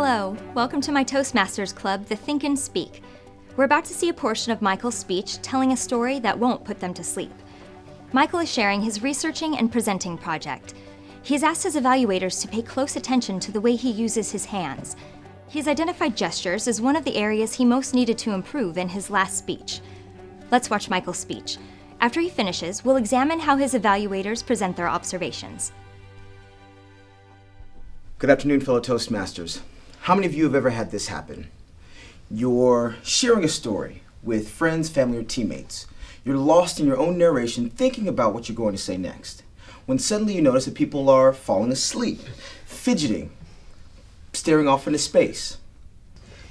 Hello, welcome to my Toastmasters club, the Think and Speak. We're about to see a portion of Michael's speech telling a story that won't put them to sleep. Michael is sharing his researching and presenting project. He has asked his evaluators to pay close attention to the way he uses his hands. He's identified gestures as one of the areas he most needed to improve in his last speech. Let's watch Michael's speech. After he finishes, we'll examine how his evaluators present their observations. Good afternoon, fellow Toastmasters. How many of you have ever had this happen? You're sharing a story with friends, family, or teammates. You're lost in your own narration, thinking about what you're going to say next, when suddenly you notice that people are falling asleep, fidgeting, staring off into space.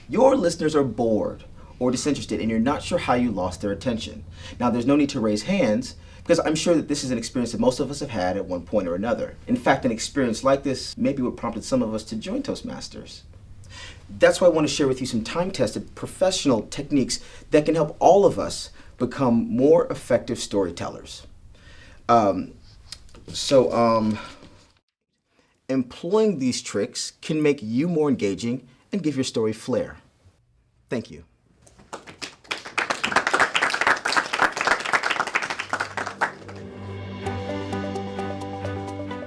Your listeners are bored or disinterested, and you're not sure how you lost their attention. Now, there's no need to raise hands, because I'm sure that this is an experience that most of us have had at one point or another. In fact, an experience like this may be what prompted some of us to join Toastmasters. That's why I want to share with you some time-tested professional techniques that can help all of us become more effective storytellers. Employing these tricks can make you more engaging and give your story flair. Thank you.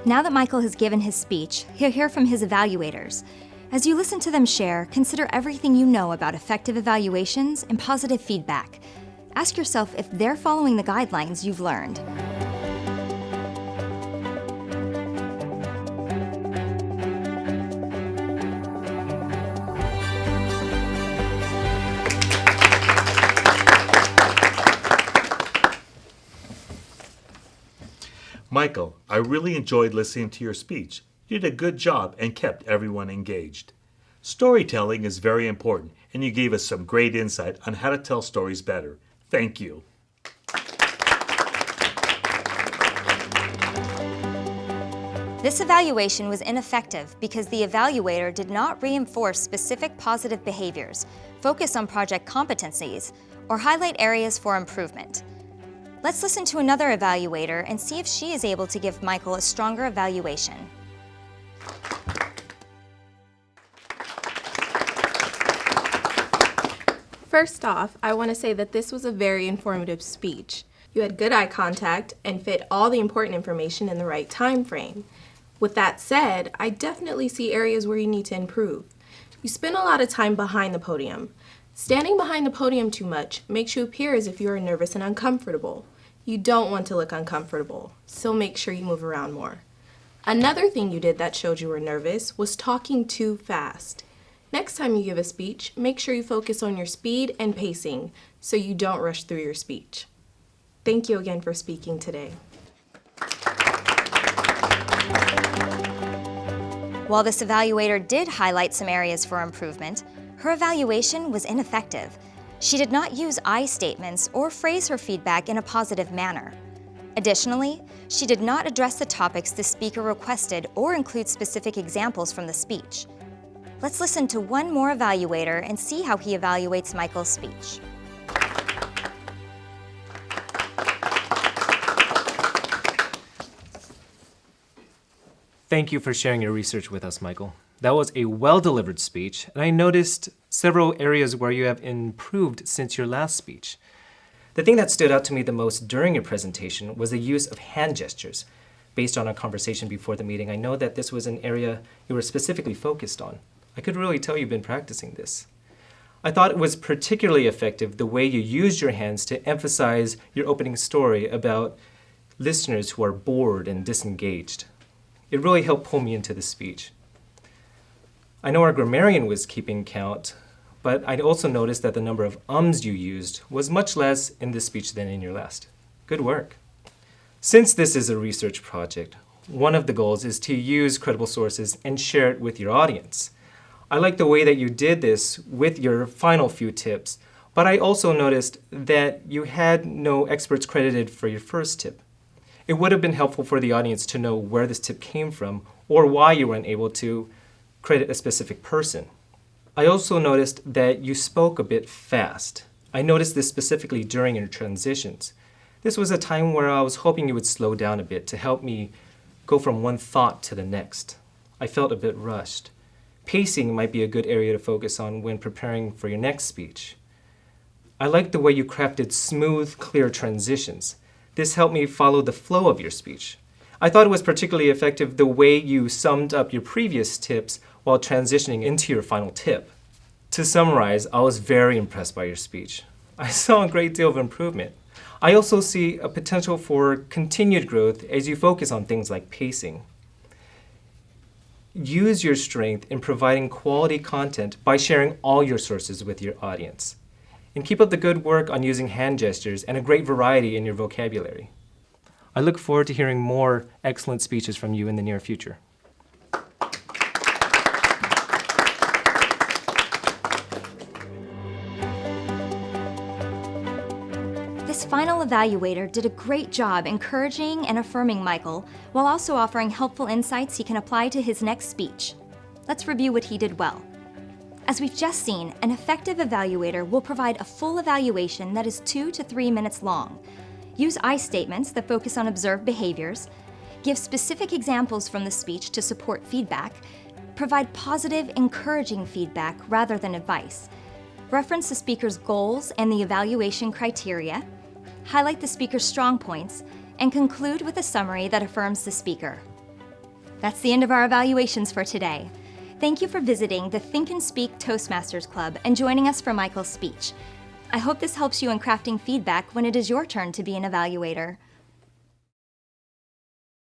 Now that Michael has given his speech, he'll hear from his evaluators. As you listen to them share, consider everything you know about effective evaluations and positive feedback. Ask yourself if they're following the guidelines you've learned. Michael, I really enjoyed listening to your speech. You did a good job and kept everyone engaged. Storytelling is very important, and you gave us some great insight on how to tell stories better. Thank you. This evaluation was ineffective because the evaluator did not reinforce specific positive behaviors, focus on project competencies, or highlight areas for improvement. Let's listen to another evaluator and see if she is able to give Michael a stronger evaluation. First off, I want to say that this was a very informative speech. You had good eye contact and fit all the important information in the right time frame. With that said, I definitely see areas where you need to improve. You spend a lot of time behind the podium. Standing behind the podium too much makes you appear as if you are nervous and uncomfortable. You don't want to look uncomfortable, so make sure you move around more. Another thing you did that showed you were nervous was talking too fast. Next time you give a speech, make sure you focus on your speed and pacing so you don't rush through your speech. Thank you again for speaking today. While this evaluator did highlight some areas for improvement, her evaluation was ineffective. She did not use I statements or phrase her feedback in a positive manner. Additionally, she did not address the topics the speaker requested or include specific examples from the speech. Let's listen to one more evaluator and see how he evaluates Michael's speech. Thank you for sharing your research with us, Michael. That was a well-delivered speech, and I noticed several areas where you have improved since your last speech. The thing that stood out to me the most during your presentation was the use of hand gestures. Based on our conversation before the meeting, I know that this was an area you were specifically focused on. I could really tell you've been practicing this. I thought it was particularly effective the way you used your hands to emphasize your opening story about listeners who are bored and disengaged. It really helped pull me into the speech. I know our grammarian was keeping count, but I also noticed that the number of ums you used was much less in this speech than in your last. Good work. Since this is a research project, one of the goals is to use credible sources and share it with your audience. I like the way that you did this with your final few tips, but I also noticed that you had no experts credited for your first tip. It would have been helpful for the audience to know where this tip came from or why you weren't able to credit a specific person. I also noticed that you spoke a bit fast. I noticed this specifically during your transitions. This was a time where I was hoping you would slow down a bit to help me go from one thought to the next. I felt a bit rushed. Pacing might be a good area to focus on when preparing for your next speech. I like the way you crafted smooth, clear transitions. This helped me follow the flow of your speech. I thought it was particularly effective the way you summed up your previous tips while transitioning into your final tip. To summarize, I was very impressed by your speech. I saw a great deal of improvement. I also see a potential for continued growth as you focus on things like pacing. Use your strength in providing quality content by sharing all your sources with your audience. And keep up the good work on using hand gestures and a great variety in your vocabulary. I look forward to hearing more excellent speeches from you in the near future. This final evaluator did a great job encouraging and affirming Michael, while also offering helpful insights he can apply to his next speech. Let's review what he did well. As we've just seen, an effective evaluator will provide a full evaluation that is 2 to 3 minutes long. Use I statements that focus on observed behaviors, give specific examples from the speech to support feedback, provide positive, encouraging feedback rather than advice, reference the speaker's goals and the evaluation criteria, highlight the speaker's strong points, and conclude with a summary that affirms the speaker. That's the end of our evaluations for today. Thank you for visiting the Think and Speak Toastmasters Club and joining us for Michael's speech. I hope this helps you in crafting feedback when it is your turn to be an evaluator.